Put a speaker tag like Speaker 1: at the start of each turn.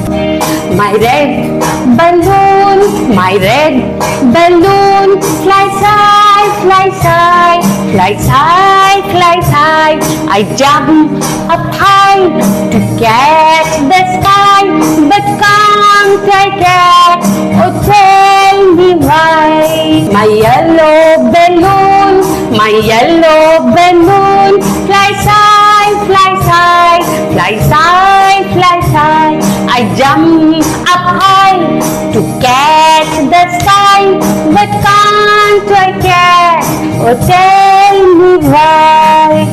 Speaker 1: My red balloon, my red balloon, flies high, flies high, flies high, flies high. I jump up high to catch the sky, but can't I catch? Oh, tell me why. My yellow balloon, my yellow balloon, flies high, flies high, flies high, flies high. I jump up high to catch the sky, but can't I catch? Oh, tell me why.